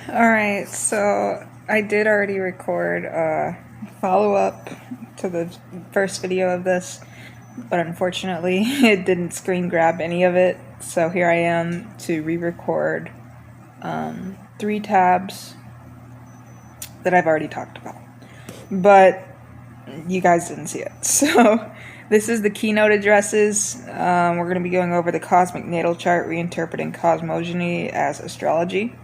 Alright, so I did already record a follow-up to the first video of this, but unfortunately it didn't screen grab any of it, so here I am to re-record 3 tabs that I've already talked about. But you guys didn't see it. So this is the keynote addresses. We're going to be going over the cosmic natal chart, reinterpreting cosmogony as astrology.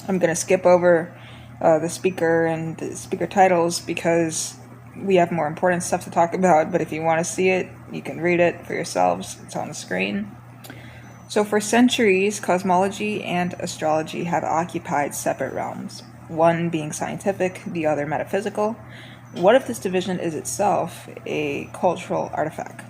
I'm going to skip over the speaker and the speaker titles because we have more important stuff to talk about, but if you want to see it, you can read it for yourselves. It's on the screen. So for centuries, cosmology and astrology have occupied separate realms, one being scientific, the other metaphysical. What if this division is itself a cultural artifact?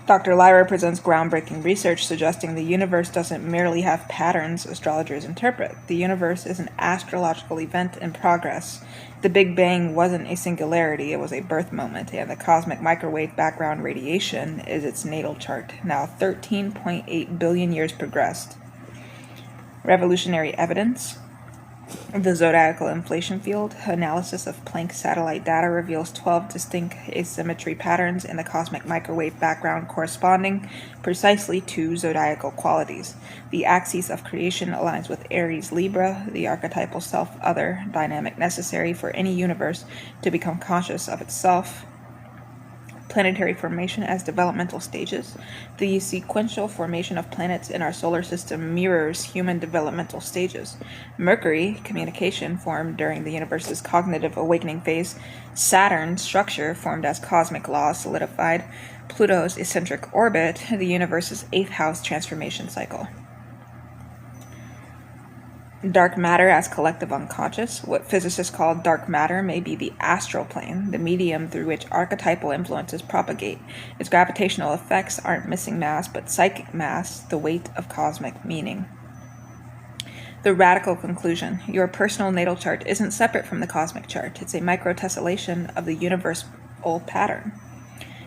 Dr. Lyra presents groundbreaking research suggesting the universe doesn't merely have patterns astrologers interpret. The universe is an astrological event in progress. The Big Bang wasn't a singularity, it was a birth moment, and the cosmic microwave background radiation is its natal chart, now 13.8 billion years progressed. Revolutionary evidence. The zodiacal inflation field analysis of Planck satellite data reveals 12 distinct asymmetry patterns in the cosmic microwave background corresponding precisely to zodiacal qualities. The axis of creation aligns with Aries Libra, the archetypal self-other dynamic necessary for any universe to become conscious of itself. Planetary formation as developmental stages. The sequential formation of planets in our solar system mirrors human developmental stages. Mercury, communication, formed during the universe's cognitive awakening phase. Saturn, structure, formed as cosmic law solidified. Pluto's eccentric orbit, the universe's 8th house transformation cycle. Dark matter as collective unconscious. What physicists call dark matter may be the astral plane, the medium through which archetypal influences propagate. Its gravitational effects aren't missing mass, but psychic mass, the weight of cosmic meaning. The radical conclusion. Your personal natal chart isn't separate from the cosmic chart. It's a microtessellation of the universal pattern.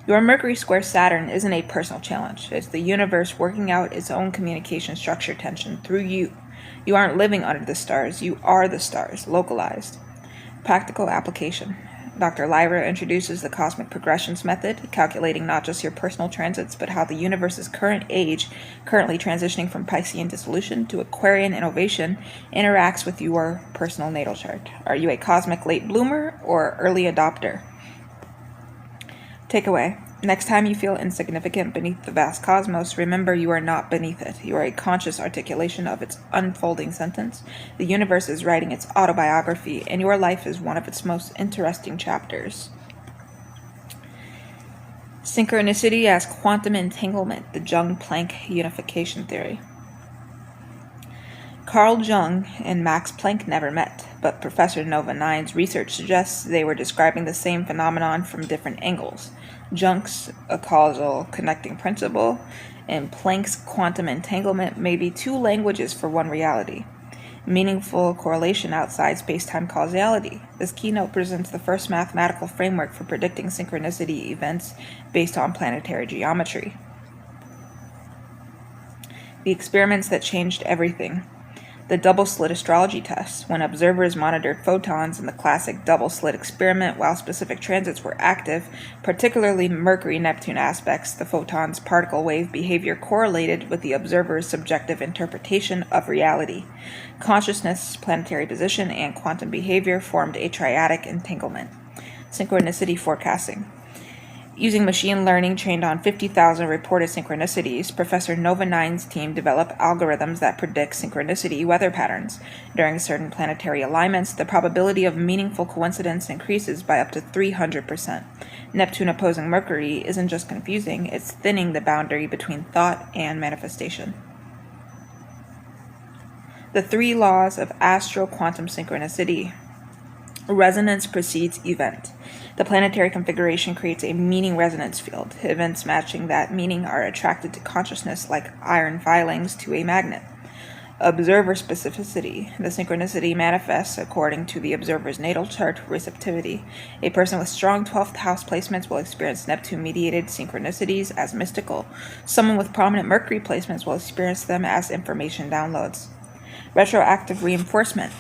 Your Mercury square Saturn isn't a personal challenge. It's the universe working out its own communication structure tension through you. You aren't living under the stars, you are the stars, localized. Practical application. Dr. Lyra introduces the cosmic progressions method, calculating not just your personal transits, but how the universe's current age, currently transitioning from Piscean dissolution to Aquarian innovation, interacts with your personal natal chart. Are you a cosmic late bloomer or early adopter? Takeaway. Next time you feel insignificant beneath the vast cosmos, remember you are not beneath it. You are a conscious articulation of its unfolding sentence. The universe is writing its autobiography, and your life is one of its most interesting chapters. Synchronicity as quantum entanglement, the Jung-Planck unification theory. Carl Jung and Max Planck never met, but Professor Nova 9's research suggests they were describing the same phenomenon from different angles. Jung's a causal connecting principle, and Planck's quantum entanglement may be two languages for one reality. Meaningful correlation outside space-time causality. This keynote presents the first mathematical framework for predicting synchronicity events based on planetary geometry. The experiments that changed everything. The double-slit astrology test, when observers monitored photons in the classic double-slit experiment while specific transits were active, particularly Mercury-Neptune aspects, the photon's particle wave behavior correlated with the observer's subjective interpretation of reality. Consciousness, planetary position, and quantum behavior formed a triadic entanglement. Synchronicity forecasting. Using machine learning trained on 50,000 reported synchronicities, Professor Nova 9's team developed algorithms that predict synchronicity weather patterns. During certain planetary alignments, the probability of meaningful coincidence increases by up to 300%. Neptune opposing Mercury isn't just confusing, it's thinning the boundary between thought and manifestation. The 3 laws of astro-quantum synchronicity. Resonance precedes event. The planetary configuration creates a meaning resonance field. Events matching that meaning are attracted to consciousness like iron filings to a magnet. Observer specificity. The synchronicity manifests according to the observer's natal chart receptivity. A person with strong 12th house placements will experience Neptune-mediated synchronicities as mystical. Someone with prominent Mercury placements will experience them as information downloads. Retroactive reinforcement.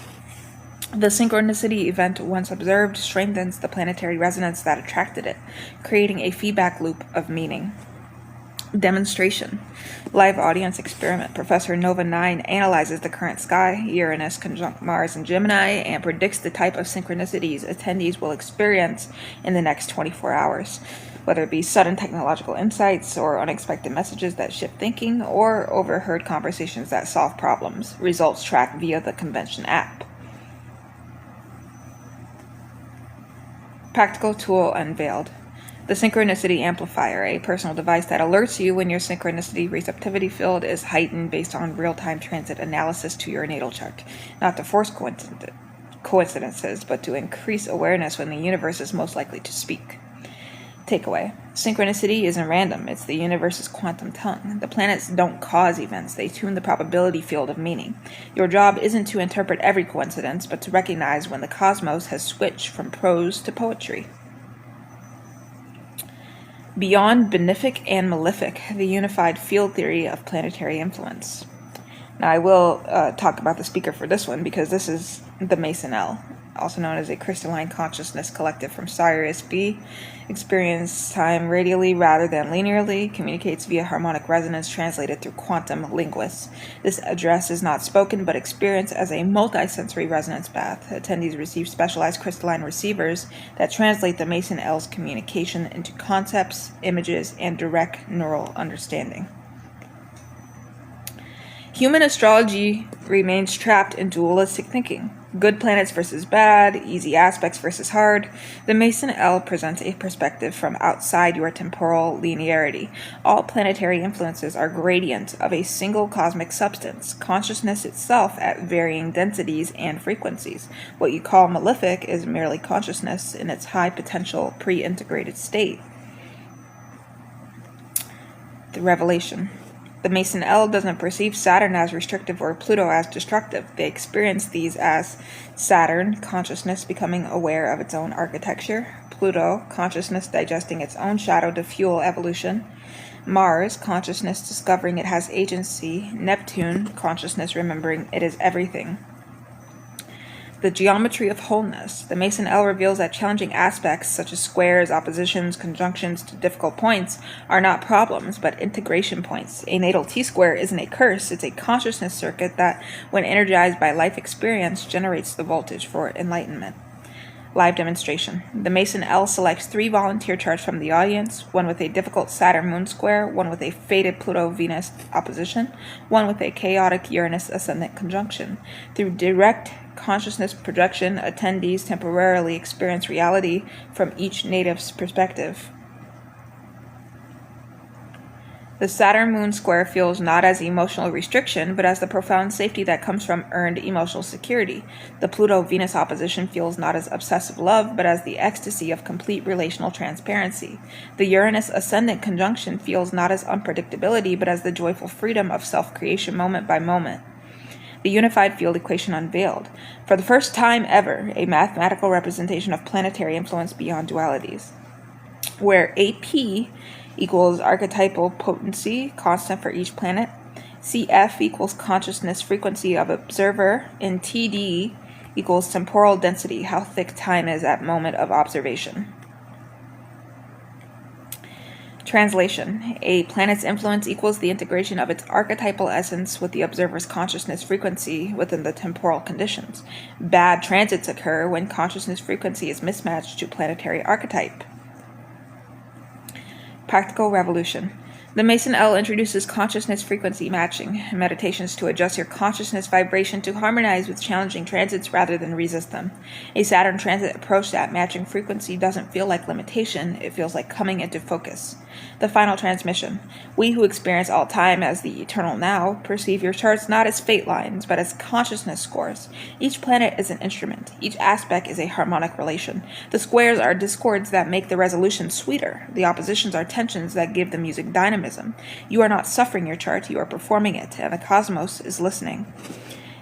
The synchronicity event once observed strengthens the planetary resonance that attracted it, creating a feedback loop of meaning. Demonstration. Live audience experiment. Professor Nova 9 analyzes the current sky, Uranus conjunct Mars and Gemini, and predicts the type of synchronicities attendees will experience in the next 24 hours, whether it be sudden technological insights or unexpected messages that shift thinking or overheard conversations that solve problems. Results tracked via the convention app. Practical tool unveiled. The Synchronicity Amplifier, a personal device that alerts you when your synchronicity receptivity field is heightened based on real-time transit analysis to your natal chart, not to force coincidences, but to increase awareness when the universe is most likely to speak. Takeaway. Synchronicity isn't random, it's the universe's quantum tongue. The planets don't cause events, they tune the probability field of meaning. Your job isn't to interpret every coincidence, but to recognize when the cosmos has switched from prose to poetry. Beyond benefic and malefic, the unified field theory of planetary influence. Now, I will talk about the speaker for this one because this is the Mason L, also known as a crystalline consciousness collective from Sirius B. Experience time radially rather than linearly, communicates via harmonic resonance translated through quantum linguists. This address is not spoken but experienced as a multi-sensory resonance path. Attendees receive specialized crystalline receivers that translate the Mason L's communication into concepts, images, and direct neural understanding. Human astrology remains trapped in dualistic thinking. Good planets versus bad, easy aspects versus hard. The Mason L presents a perspective from outside your temporal linearity. All planetary influences are gradients of a single cosmic substance, consciousness itself at varying densities and frequencies. What you call malefic is merely consciousness in its high potential pre-integrated state. The revelation. The Mason L doesn't perceive Saturn as restrictive or Pluto as destructive. They experience these as Saturn, consciousness becoming aware of its own architecture; Pluto, consciousness digesting its own shadow to fuel evolution; Mars, consciousness discovering it has agency; Neptune, consciousness remembering it is everything. The geometry of wholeness. The Mason L reveals that challenging aspects such as squares, oppositions, conjunctions to difficult points are not problems, but integration points. A natal T-square isn't a curse, it's a consciousness circuit that, when energized by life experience, generates the voltage for enlightenment. Live demonstration. The Mason L selects 3 volunteer charts from the audience, one with a difficult Saturn-Moon square, one with a fated Pluto-Venus opposition, one with a chaotic Uranus-ascendant conjunction. Through direct consciousness projection, attendees temporarily experience reality from each native's perspective. The Saturn-Moon square feels not as emotional restriction, but as the profound safety that comes from earned emotional security. The Pluto-Venus opposition feels not as obsessive love, but as the ecstasy of complete relational transparency. The Uranus-ascendant conjunction feels not as unpredictability, but as the joyful freedom of self-creation moment by moment. The unified field equation unveiled. For the first time ever, a mathematical representation of planetary influence beyond dualities, where AP equals archetypal potency, constant for each planet. CF equals consciousness frequency of observer, and TD equals temporal density, how thick time is at moment of observation. Translation. A planet's influence equals the integration of its archetypal essence with the observer's consciousness frequency within the temporal conditions. Bad transits occur when consciousness frequency is mismatched to planetary archetype. Practical revolution. The Mason L introduces consciousness frequency matching, meditations to adjust your consciousness vibration to harmonize with challenging transits rather than resist them. A Saturn transit approach that matching frequency doesn't feel like limitation, it feels like coming into focus. The final transmission. We who experience all time as the eternal now perceive your charts not as fate lines, but as consciousness scores. Each planet is an instrument. Each aspect is a harmonic relation. The squares are discords that make the resolution sweeter. The oppositions are tensions that give the music dynamism. You are not suffering your chart, you are performing it, and the cosmos is listening.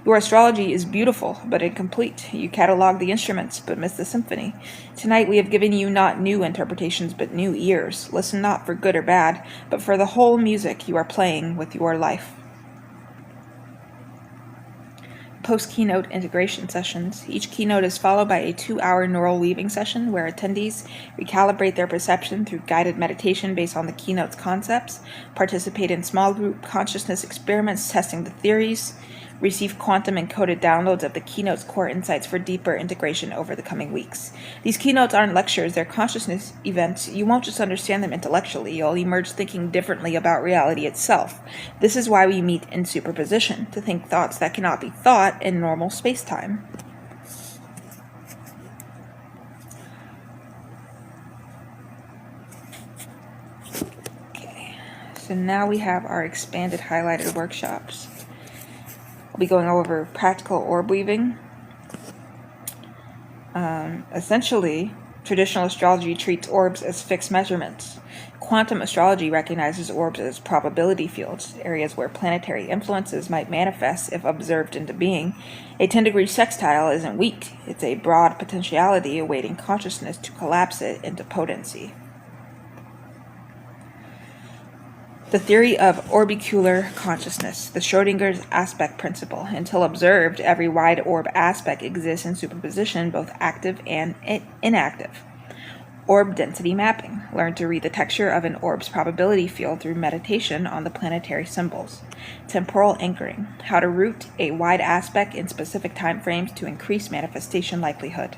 Your astrology is beautiful, but incomplete. You catalog the instruments, but miss the symphony. Tonight we have given you not new interpretations, but new ears. Listen not for good or bad, but for the whole music you are playing with your life. post-keynote integration sessions. Each keynote is followed by a 2-hour neural weaving session where attendees recalibrate their perception through guided meditation based on the keynote's concepts, participate in small group consciousness experiments testing the theories, receive quantum encoded downloads of the keynote's core insights for deeper integration over the coming weeks. These keynotes aren't lectures, they're consciousness events. You won't just understand them intellectually, you'll emerge thinking differently about reality itself. This is why we meet in superposition, to think thoughts that cannot be thought in normal space-time. Okay, so now we have our expanded highlighted workshops. We'll be going over practical orb weaving. Essentially, traditional astrology treats orbs as fixed measurements. Quantum astrology recognizes orbs as probability fields, areas where planetary influences might manifest if observed into being. A 10-degree sextile isn't weak. It's a broad potentiality awaiting consciousness to collapse it into potency. The theory of orbicular consciousness, the Schrödinger's aspect principle. Until observed, every wide orb aspect exists in superposition, both active and inactive. Orb density mapping. Learn to read the texture of an orb's probability field through meditation on the planetary symbols. Temporal anchoring. How to root a wide aspect in specific time frames to increase manifestation likelihood.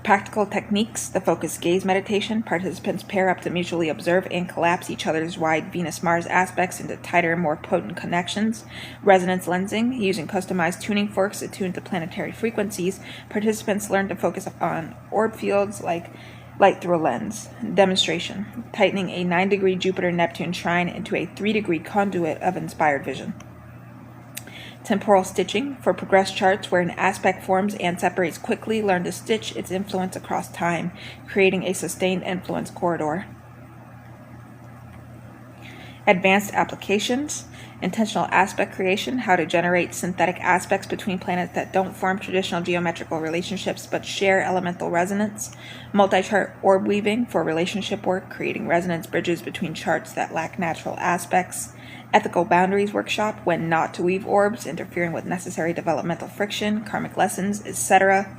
Practical techniques, the focused gaze meditation. Participants pair up to mutually observe and collapse each other's wide Venus-Mars aspects into tighter, more potent connections. Resonance lensing, using customized tuning forks attuned to planetary frequencies. Participants learn to focus on orb fields like light through a lens. Demonstration, tightening a 9-degree Jupiter-Neptune trine into a 3-degree conduit of inspired vision. Temporal stitching, for progressed charts where an aspect forms and separates quickly, learn to stitch its influence across time, creating a sustained influence corridor. Advanced applications, intentional aspect creation, how to generate synthetic aspects between planets that don't form traditional geometrical relationships but share elemental resonance. Multi-chart orb weaving, for relationship work, creating resonance bridges between charts that lack natural aspects. Ethical boundaries workshop, when not to weave orbs, interfering with necessary developmental friction, karmic lessons, etc.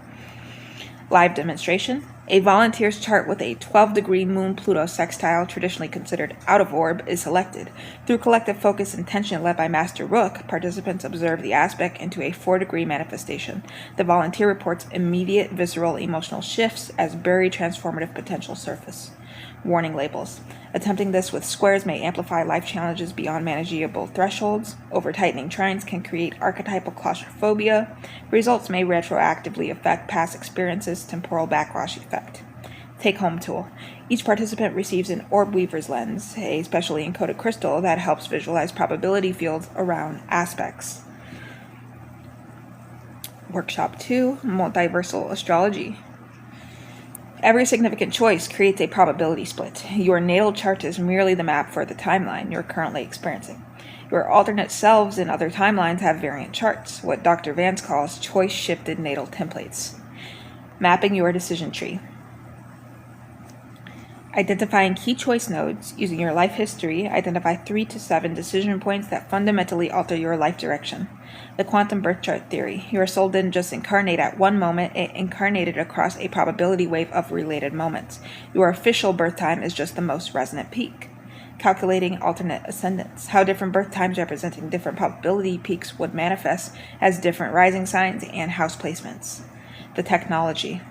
Live demonstration. A volunteer's chart with a 12-degree Moon-Pluto sextile, traditionally considered out of orb, is selected. Through collective focus and tension led by Master Rook, participants observe the aspect into a 4-degree manifestation. The volunteer reports immediate visceral emotional shifts as buried transformative potential surface. Warning labels. Attempting this with squares may amplify life challenges beyond manageable thresholds. Over-tightening trines can create archetypal claustrophobia. Results may retroactively affect past experiences, temporal backwash effect. Take-home tool. Each participant receives an orb weaver's lens, a specially encoded crystal that helps visualize probability fields around aspects. Workshop 2, Multiversal Astrology. Every significant choice creates a probability split. Your natal chart is merely the map for the timeline you're currently experiencing. Your alternate selves in other timelines have variant charts, what Dr. Vance calls choice-shifted natal templates. Mapping your decision tree. Identifying key choice nodes. Using your life history, identify 3 to 7 decision points that fundamentally alter your life direction. The quantum birth chart theory. Your soul didn't just incarnate at one moment, it incarnated across a probability wave of related moments. Your official birth time is just the most resonant peak. Calculating alternate ascendants. How different birth times representing different probability peaks would manifest as different rising signs and house placements. The technology.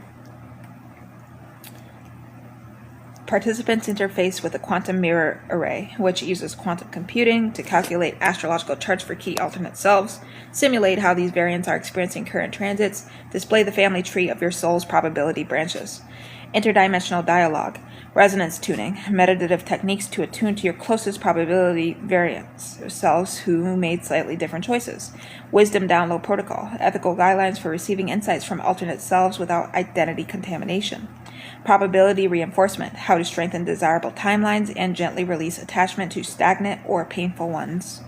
Participants interface with a quantum mirror array, which uses quantum computing to calculate astrological charts for key alternate selves, simulate how these variants are experiencing current transits, display the family tree of your soul's probability branches. Interdimensional dialogue, resonance tuning, meditative techniques to attune to your closest probability variants, selves who made slightly different choices. Wisdom download protocol, ethical guidelines for receiving insights from alternate selves without identity contamination. Probability reinforcement, how to strengthen desirable timelines and gently release attachment to stagnant or painful ones.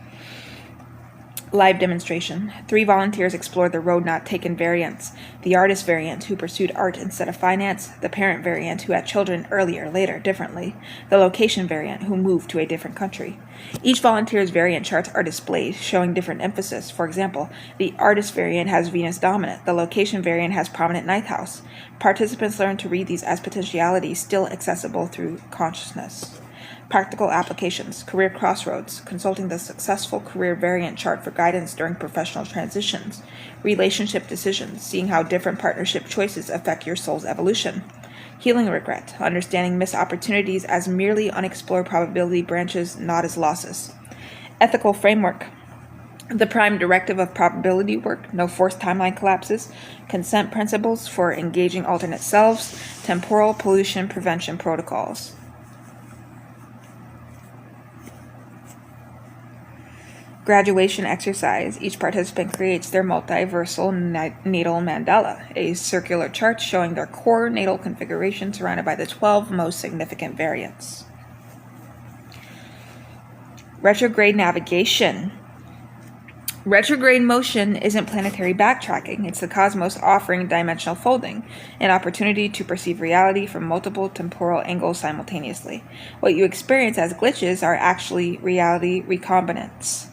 Live demonstration. 3 volunteers explored the road not taken variants: the artist variant, who pursued art instead of finance; the parent variant, who had children earlier, later, differently; the location variant, who moved to a different country. Each volunteer's variant charts are displayed, showing different emphasis. For example, the artist variant has Venus dominant; the location variant has prominent ninth house. Participants learn to read these as potentialities still accessible through consciousness. Practical applications. Career crossroads. Consulting the successful career variant chart for guidance during professional transitions. Relationship decisions. Seeing how different partnership choices affect your soul's evolution. Healing regret. Understanding missed opportunities as merely unexplored probability branches, not as losses. Ethical framework. The prime directive of probability work: no forced timeline collapses. Consent principles for engaging alternate selves. Temporal pollution prevention protocols. Graduation exercise. Each participant creates their multiversal natal mandala, a circular chart showing their core natal configuration surrounded by the 12 most significant variants. Retrograde navigation. Retrograde motion isn't planetary backtracking. It's the cosmos offering dimensional folding, an opportunity to perceive reality from multiple temporal angles simultaneously. What you experience as glitches are actually reality recombinants.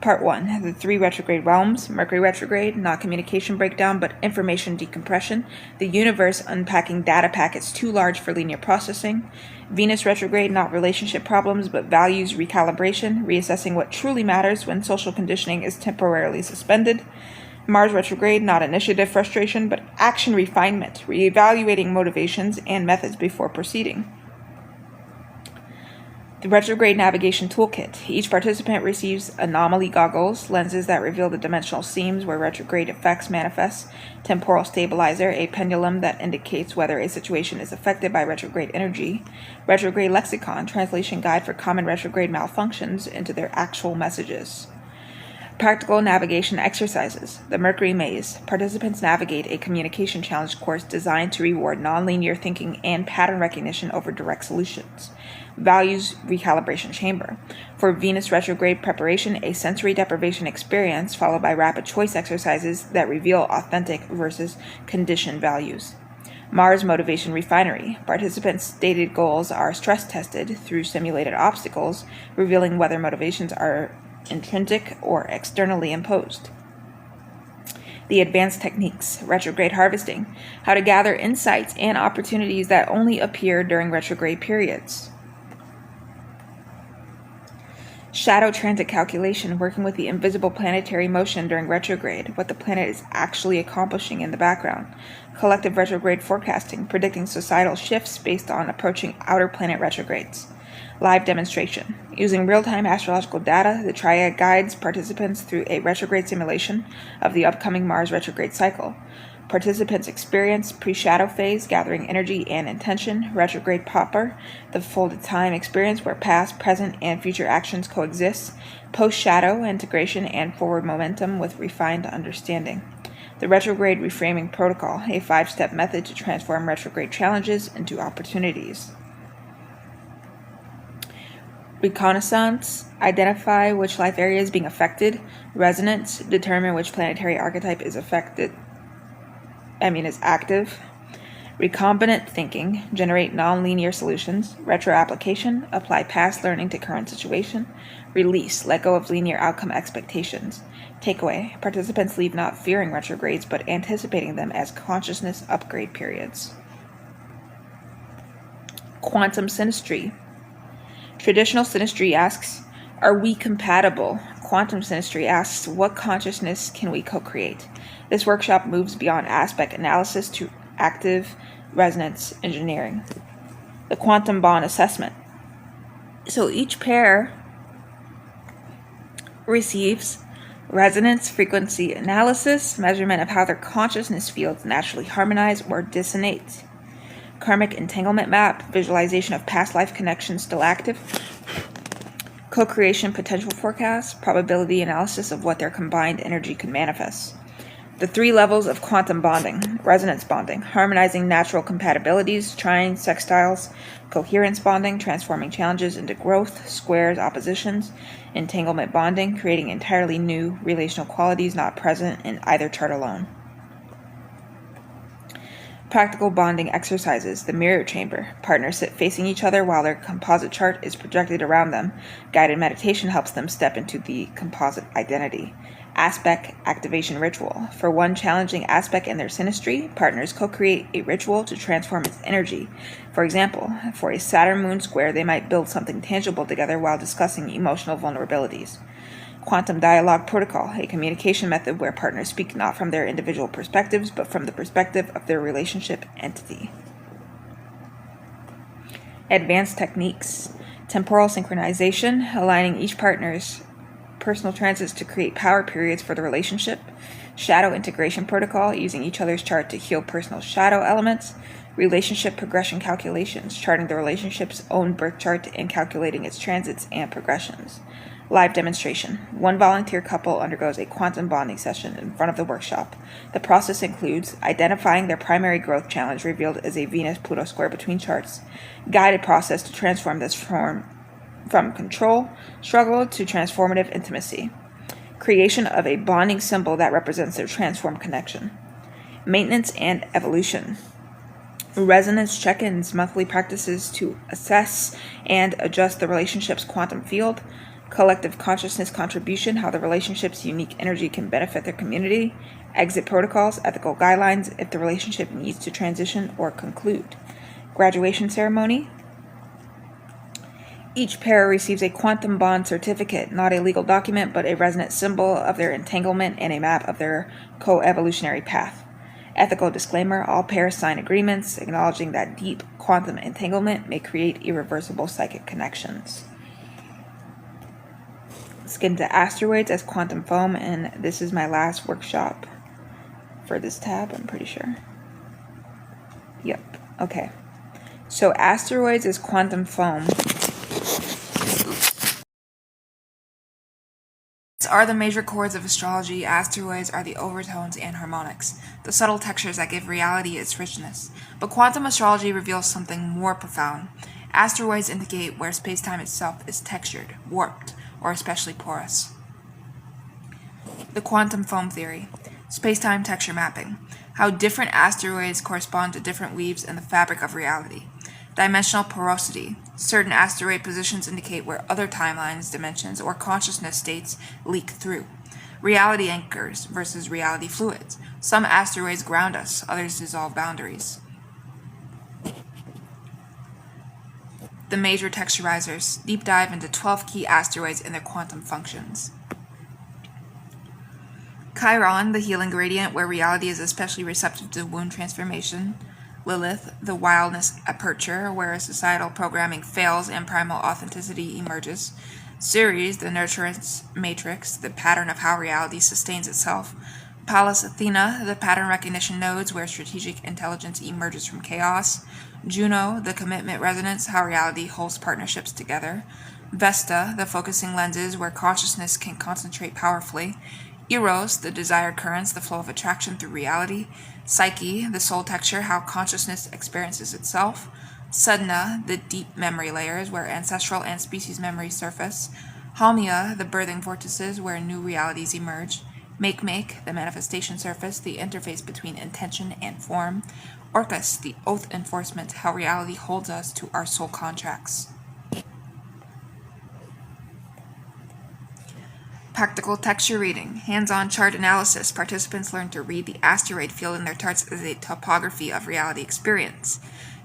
Part 1. The 3 retrograde realms. Mercury retrograde, not communication breakdown, but information decompression. The universe unpacking data packets too large for linear processing. Venus retrograde, not relationship problems, but values recalibration, reassessing what truly matters when social conditioning is temporarily suspended. Mars retrograde, not initiative frustration, but action refinement, reevaluating motivations and methods before proceeding. The Retrograde Navigation Toolkit. Each participant receives anomaly goggles, lenses that reveal the dimensional seams where retrograde effects manifest; temporal stabilizer, a pendulum that indicates whether a situation is affected by retrograde energy; retrograde lexicon, translation guide for common retrograde malfunctions into their actual messages. Practical navigation exercises. The Mercury Maze. Participants navigate a communication challenge course designed to reward nonlinear thinking and pattern recognition over direct solutions. Values recalibration chamber. For Venus retrograde preparation, a sensory deprivation experience followed by rapid choice exercises that reveal authentic versus conditioned values. Mars motivation refinery. Participants' stated goals are stress tested through simulated obstacles, revealing whether motivations are intrinsic or externally imposed. The advanced techniques. Retrograde harvesting. How to gather insights and opportunities that only appear during retrograde periods. Shadow transit calculation, working with the invisible planetary motion during retrograde, what the planet is actually accomplishing in the background. Collective retrograde forecasting, predicting societal shifts based on approaching outer planet retrogrades. Live demonstration. Using real-time astrological data, the triad guides participants through a retrograde simulation of the upcoming Mars retrograde cycle. Participants experience pre-shadow phase, gathering energy and intention; retrograde popper, the folded time experience where past, present, and future actions coexist; post-shadow, integration and forward momentum with refined understanding. The retrograde reframing protocol, a 5-step method to transform retrograde challenges into opportunities. Reconnaissance, identify which life area is being affected. Resonance, determine which planetary archetype is active. Recombinant thinking, generate nonlinear solutions. Retroapplication, apply past learning to current situation. Release, let go of linear outcome expectations. Takeaway, participants leave not fearing retrogrades, but anticipating them as consciousness upgrade periods. Quantum synastry. Traditional synastry asks, are we compatible? Quantum synastry asks, what consciousness can we co-create? This workshop moves beyond aspect analysis to active resonance engineering. The quantum bond assessment. So each pair receives resonance frequency analysis, measurement of how their consciousness fields naturally harmonize or dissonate. Karmic entanglement map, visualization of past life connections still active. Co-creation potential forecast, probability analysis of what their combined energy could manifest. The 3 levels of quantum bonding. Resonance bonding, harmonizing natural compatibilities, trines, sextiles. Coherence bonding, transforming challenges into growth, squares, oppositions. Entanglement bonding, creating entirely new relational qualities not present in either chart alone. Practical bonding exercises. The mirror chamber. Partners sit facing each other while their composite chart is projected around them. Guided meditation helps them step into the composite identity. Aspect activation ritual. For one challenging aspect in their synastry, partners co-create a ritual to transform its energy. For example, for a Saturn moon square, they might build something tangible together while discussing emotional vulnerabilities. Quantum dialogue protocol, a communication method where partners speak not from their individual perspectives, but from the perspective of their relationship entity. Advanced techniques. Temporal synchronization, aligning each partner's personal transits to create power periods for the relationship. Shadow integration protocol, using each other's chart to heal personal shadow elements. Relationship progression calculations, charting the relationship's own birth chart and calculating its transits and progressions. Live demonstration. One volunteer couple undergoes a quantum bonding session in front of the workshop. The process includes identifying their primary growth challenge revealed as a Venus-Pluto square between charts, guided process to transform this form from control, struggle to transformative intimacy, creation of a bonding symbol that represents their transformed connection, maintenance and evolution, resonance check-ins, monthly practices to assess and adjust the relationship's quantum field, collective consciousness contribution, how the relationship's unique energy can benefit their community, exit protocols, ethical guidelines if the relationship needs to transition or conclude. Graduation ceremony. Each pair receives a quantum bond certificate, not a legal document, but a resonant symbol of their entanglement and a map of their co-evolutionary path. Ethical disclaimer, all pairs sign agreements acknowledging that deep quantum entanglement may create irreversible psychic connections. Let's get into asteroids as quantum foam, and this is my last workshop for this tab, I'm pretty sure. Yep, okay. So asteroids as quantum foam are the major chords of astrology. Asteroids are the overtones and harmonics, the subtle textures that give reality its richness. But quantum astrology reveals something more profound. Asteroids indicate where space-time itself is textured, warped, or especially porous. The quantum foam theory. Space-time texture mapping. How different asteroids correspond to different weaves in the fabric of reality. Dimensional porosity. Certain asteroid positions indicate where other timelines, dimensions, or consciousness states leak through. Reality anchors versus reality fluids. Some asteroids ground us, others dissolve boundaries. The major texturizers. Deep dive into 12 key asteroids and their quantum functions. Chiron, the healing gradient, where reality is especially receptive to wound transformation. Lilith, the wildness aperture, where societal programming fails and primal authenticity emerges. Ceres, the nurturance matrix, the pattern of how reality sustains itself. Pallas Athena, the pattern recognition nodes, where strategic intelligence emerges from chaos. Juno, the commitment resonance, how reality holds partnerships together. Vesta, the focusing lenses, where consciousness can concentrate powerfully. Eros, the desired currents, the flow of attraction through reality. Psyche, the soul texture, how consciousness experiences itself. Sadhana, the deep memory layers, where ancestral and species memories surface. Hamya, the birthing vortices, where new realities emerge. Make, the manifestation surface, the interface between intention and form. Orcus, the oath enforcement, how reality holds us to our soul contracts. Practical texture reading. Hands-on chart analysis. Participants learn to read the asteroid field in their charts as a topography of reality experience.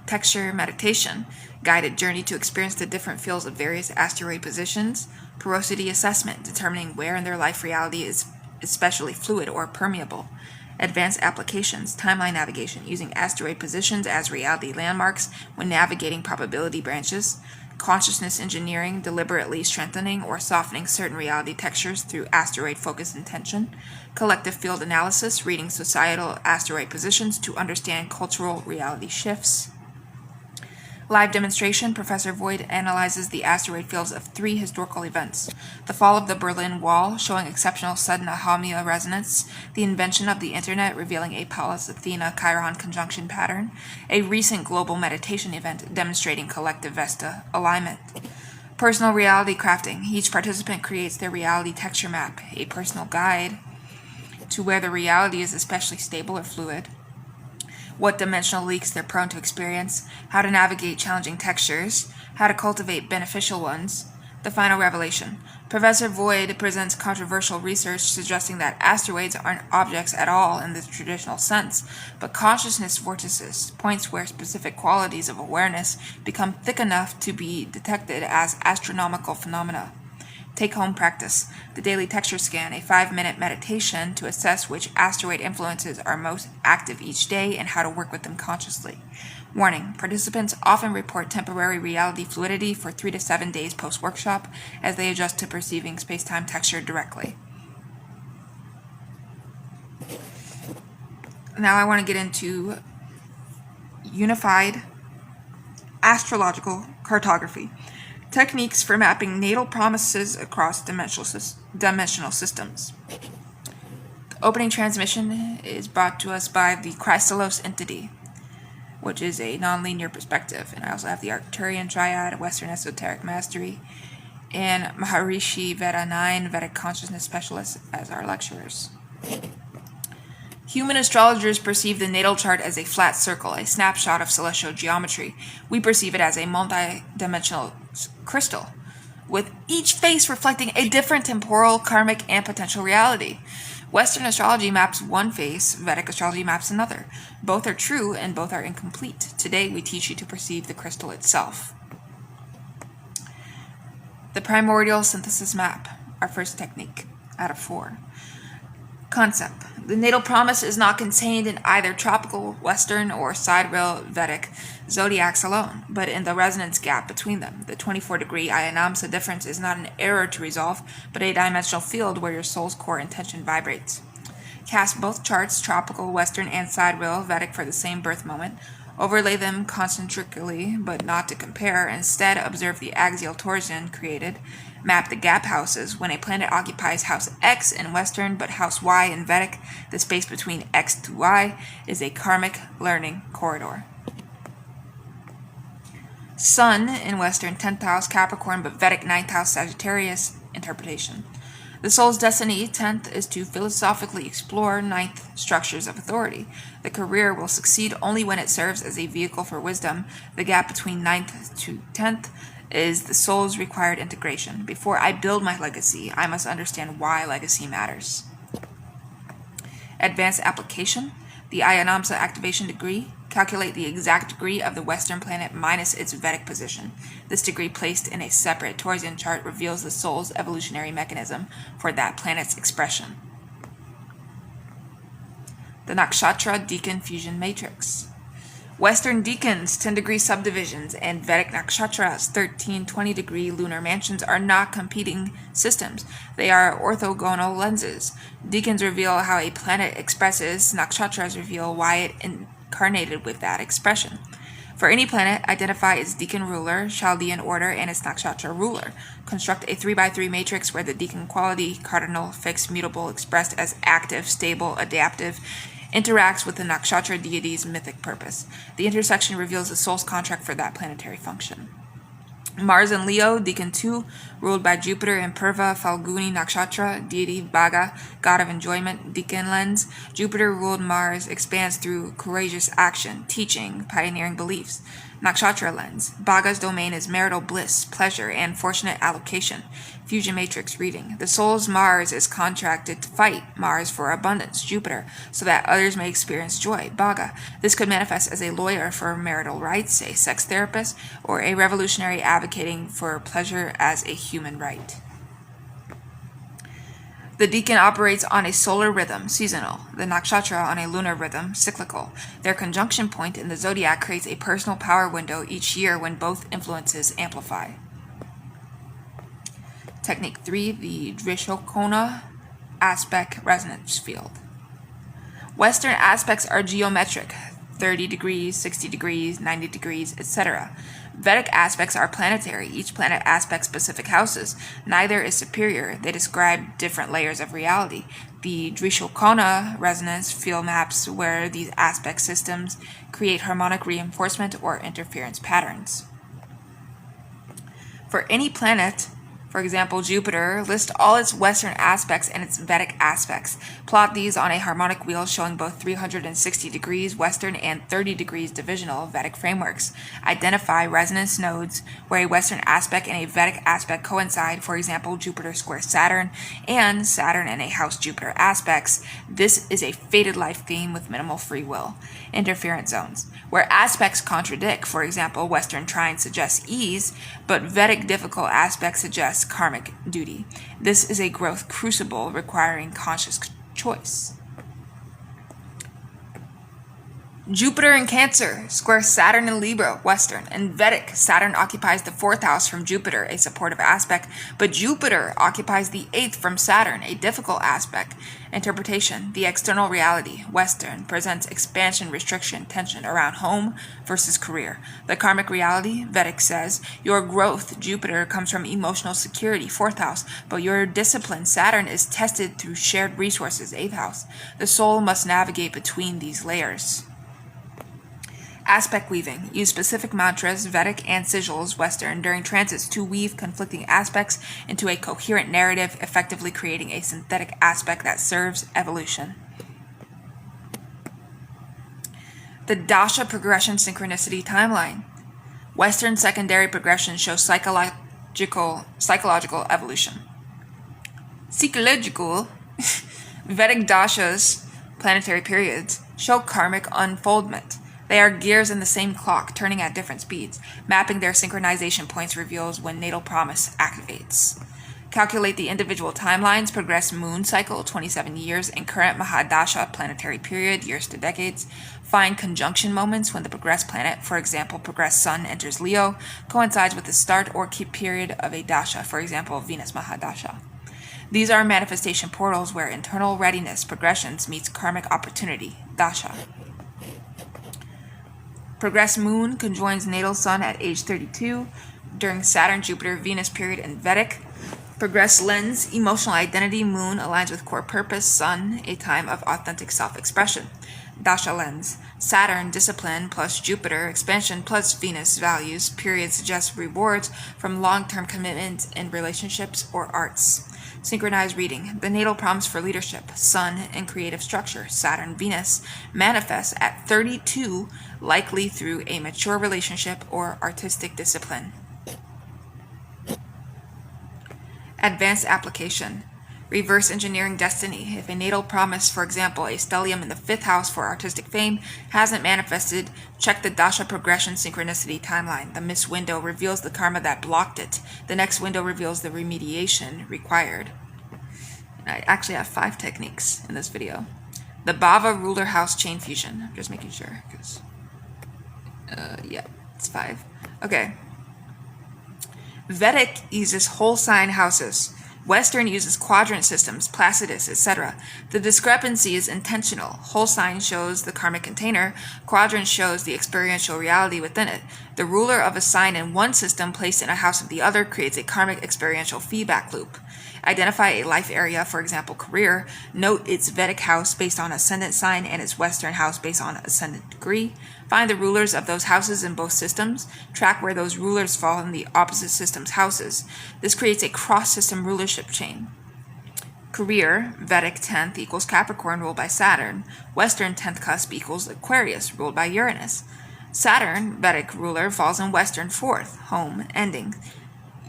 Texture meditation. Guided journey to experience the different fields of various asteroid positions. Porosity assessment. Determining where in their life reality is especially fluid or permeable. Advanced applications. Timeline navigation. Using asteroid positions as reality landmarks when navigating probability branches. Consciousness engineering, deliberately strengthening or softening certain reality textures through asteroid focus intention. Collective field analysis, reading societal asteroid positions to understand cultural reality shifts. Live demonstration, Professor Voigt analyzes the asteroid fields of 3 historical events: the fall of the Berlin Wall, showing exceptional sudden Ahamia resonance; the invention of the Internet, revealing a Pallas-Athena-Chiron conjunction pattern; a recent global meditation event demonstrating collective Vesta alignment. Personal reality crafting. Each participant creates their reality texture map, a personal guide to where the reality is especially stable or fluid, what dimensional leaks they're prone to experience, how to navigate challenging textures, how to cultivate beneficial ones. The final revelation. Professor Voigt presents controversial research suggesting that asteroids aren't objects at all in the traditional sense, but consciousness vortices, points where specific qualities of awareness become thick enough to be detected as astronomical phenomena. Take-home practice. The daily texture scan, a 5-minute meditation to assess which asteroid influences are most active each day and how to work with them consciously. Warning: participants often report temporary reality fluidity for 3 to 7 days post-workshop as they adjust to perceiving space-time texture directly. Now I want to get into unified astrological cartography. Techniques for mapping natal promises across dimensional systems. The opening transmission is brought to us by the Chrysalos entity, which is a nonlinear perspective. And I also have the Arcturian Triad, Western Esoteric Mastery, and Maharishi Veda 9, Vedic Consciousness Specialists as our lecturers. Human astrologers perceive the natal chart as a flat circle, a snapshot of celestial geometry. We perceive it as a multi-dimensional crystal, with each face reflecting a different temporal, karmic, and potential reality. Western astrology maps one face, Vedic astrology maps another. Both are true and both are incomplete. Today we teach you to perceive the crystal itself. The primordial synthesis map, our first technique out of 4. Concept. The natal promise is not contained in either tropical, Western, or sidereal Vedic zodiacs alone, but in the resonance gap between them. The 24-degree Ayanamsa difference is not an error to resolve, but a dimensional field where your soul's core intention vibrates. Cast both charts, tropical, Western, and sidereal Vedic for the same birth moment. Overlay them concentrically, but not to compare. Instead, observe the axial torsion created. Map the gap houses. When a planet occupies house X in Western, but house Y in Vedic, the space between X to Y is a karmic learning corridor. Sun in Western 10th house Capricorn, but Vedic 9th house Sagittarius interpretation. The soul's destiny, 10th, is to philosophically explore 9th structures of authority. The career will succeed only when it serves as a vehicle for wisdom. The gap between 9th to 10th is the soul's required integration. Before I build my legacy, I must understand why legacy matters. Advanced application. The Ayanamsa activation degree. Calculate the exact degree of the Western planet minus its Vedic position. This degree placed in a separate Torsian chart reveals the soul's evolutionary mechanism for that planet's expression. The Nakshatra Decan Fusion Matrix. Western Decans, 10-degree subdivisions, and Vedic Nakshatras, 13-20-degree lunar mansions are not competing systems. They are orthogonal lenses. Decans reveal how a planet expresses, Nakshatras reveal why it incarnated with that expression. For any planet, identify its decan ruler, Chaldean order, and its nakshatra ruler. Construct a 3x3 matrix where the decan quality, cardinal, fixed, mutable, expressed as active, stable, adaptive, interacts with the nakshatra deity's mythic purpose. The intersection reveals the soul's contract for that planetary function. Mars in Leo, Decan 2, ruled by Jupiter in Purva, Falguni Nakshatra, deity Bhaga, god of enjoyment, Decan lens. Jupiter ruled Mars, expands through courageous action, teaching, pioneering beliefs. Nakshatra lens. Bhaga's domain is marital bliss, pleasure, and fortunate allocation. Fusion matrix reading. The soul's Mars is contracted to fight Mars for abundance, Jupiter, so that others may experience joy, Bhaga. This could manifest as a lawyer for marital rights, a sex therapist, or a revolutionary advocating for pleasure as a human right. The decan operates on a solar rhythm, seasonal. The nakshatra on a lunar rhythm, cyclical. Their conjunction point in the zodiac creates a personal power window each year when both influences amplify. Technique 3, the Drishokona aspect resonance field. Western aspects are geometric, 30 degrees, 60 degrees, 90 degrees, etc. Vedic aspects are planetary. Each planet aspects specific houses. Neither is superior. They describe different layers of reality. The Drishokona resonance field maps where these aspect systems create harmonic reinforcement or interference patterns. For any planet, for example, Jupiter, list all its Western aspects and its Vedic aspects. Plot these on a harmonic wheel showing both 360 degrees Western and 30 degrees divisional Vedic frameworks. Identify resonance nodes where a Western aspect and a Vedic aspect coincide, for example, Jupiter square Saturn and Saturn and a house Jupiter aspects. This is a fated life theme with minimal free will. Interference zones, where aspects contradict, for example, Western trine suggests ease, but Vedic difficult aspects suggest karmic duty. This is a growth crucible requiring conscious choice. Jupiter in Cancer, square Saturn in Libra, Western. In Vedic, Saturn occupies the 4th house from Jupiter, a supportive aspect, but Jupiter occupies the 8th from Saturn, a difficult aspect. Interpretation, the external reality, Western, presents expansion, restriction, tension around home versus career. The karmic reality, Vedic says, your growth, Jupiter, comes from emotional security, 4th house, but your discipline, Saturn, is tested through shared resources, 8th house. The soul must navigate between these layers. Aspect weaving. Use specific mantras, Vedic and sigils, Western, during transits to weave conflicting aspects into a coherent narrative, effectively creating a synthetic aspect that serves evolution. The Dasha progression synchronicity timeline. Western secondary progression shows psychological evolution. Psychological Vedic dashas, planetary periods, show karmic unfoldment. They are gears in the same clock, turning at different speeds. Mapping their synchronization points reveals when natal promise activates. Calculate the individual timelines, progress moon cycle, 27 years, and current Mahadasha planetary period, years to decades. Find conjunction moments when the progressed planet, for example, progressed sun enters Leo, coincides with the start or key period of a dasha, for example, Venus Mahadasha. These are manifestation portals where internal readiness progressions meets karmic opportunity, dasha. Progressed moon conjoins natal sun at age 32 during Saturn, Jupiter, Venus period in Vedic. Progressed lens, emotional identity, moon aligns with core purpose, sun, a time of authentic self-expression. Dasha lens, Saturn, discipline plus Jupiter, expansion plus Venus, values, period suggests rewards from long-term commitment in relationships or arts. Synchronized reading, the natal promise for leadership, sun and creative structure, Saturn, Venus, manifests at 32, likely through a mature relationship or artistic discipline. Advanced application. Reverse engineering destiny. If a natal promise, for example, a stellium in the 5th house for artistic fame, hasn't manifested, check the dasha progression synchronicity timeline. The missed window reveals the karma that blocked it. The next window reveals the remediation required. I actually have 5 techniques in this video. The Bhava ruler house chain fusion. I'm just making sure because yeah, it's 5. Okay. Vedic uses whole sign houses. Western uses quadrant systems, Placidus, etc. The discrepancy is intentional. Whole sign shows the karmic container. Quadrant shows the experiential reality within it. The ruler of a sign in one system placed in a house of the other creates a karmic experiential feedback loop. Identify a life area, for example, career. Note its Vedic house based on ascendant sign and its Western house based on ascendant degree. Find the rulers of those houses in both systems. Track where those rulers fall in the opposite system's houses. This creates a cross-system rulership chain. Career, Vedic 10th equals Capricorn ruled by Saturn. Western 10th cusp equals Aquarius ruled by Uranus. Saturn, Vedic ruler, falls in Western 4th, home, ending.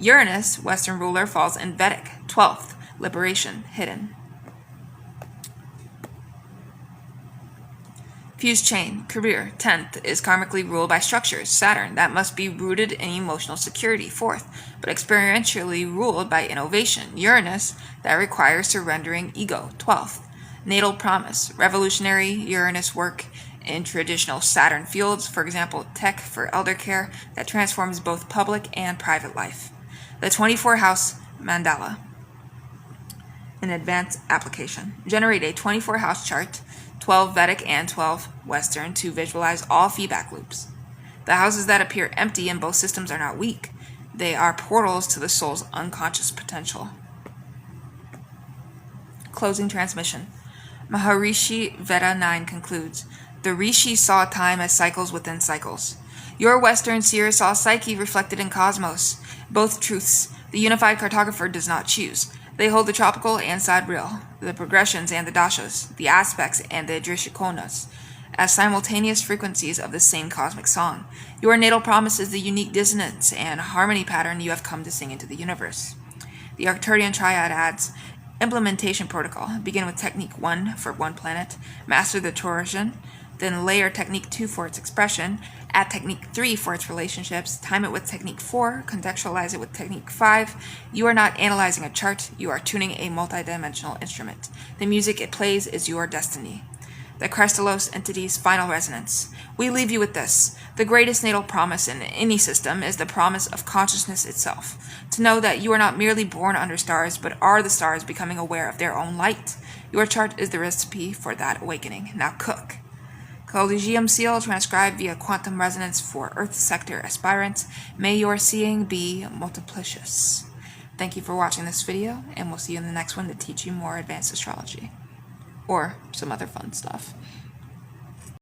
Uranus, Western ruler, falls in Vedic 12th, liberation, hidden. Fused chain, career, 10th, is karmically ruled by structures, Saturn, that must be rooted in emotional security, 4th, but experientially ruled by innovation, Uranus, that requires surrendering ego, 12th. Natal promise, revolutionary Uranus work in traditional Saturn fields, for example, tech for elder care, that transforms both public and private life. The 24 house mandala. An advanced application. Generate a 24-house chart, 12 Vedic and 12 Western, to visualize all feedback loops. The houses that appear empty in both systems are not weak. They are portals to the soul's unconscious potential. Closing transmission. Maharishi Veda 9 concludes, the Rishi saw time as cycles within cycles. Your Western seer saw psyche reflected in cosmos. Both truths. The unified cartographer does not choose. They hold the tropical and sidereal, the progressions and the dashas, the aspects and the drishikonas, as simultaneous frequencies of the same cosmic song. Your natal promise is the unique dissonance and harmony pattern you have come to sing into the universe. The Arcturian triad adds, implementation protocol. Begin with technique 1 for one planet, master the torsion, then layer technique 2 for its expression, add technique 3 for its relationships, time it with technique 4, contextualize it with technique 5. You are not analyzing a chart, you are tuning a multidimensional instrument. The music it plays is your destiny. The Crystallos entity's final resonance. We leave you with this. The greatest natal promise in any system is the promise of consciousness itself. To know that you are not merely born under stars, but are the stars becoming aware of their own light. Your chart is the recipe for that awakening. Now cook. Collegium seal transcribed via quantum resonance for Earth sector aspirants. May your seeing be multiplicious. Thank you for watching this video, and we'll see you in the next one to teach you more advanced astrology. Or some other fun stuff.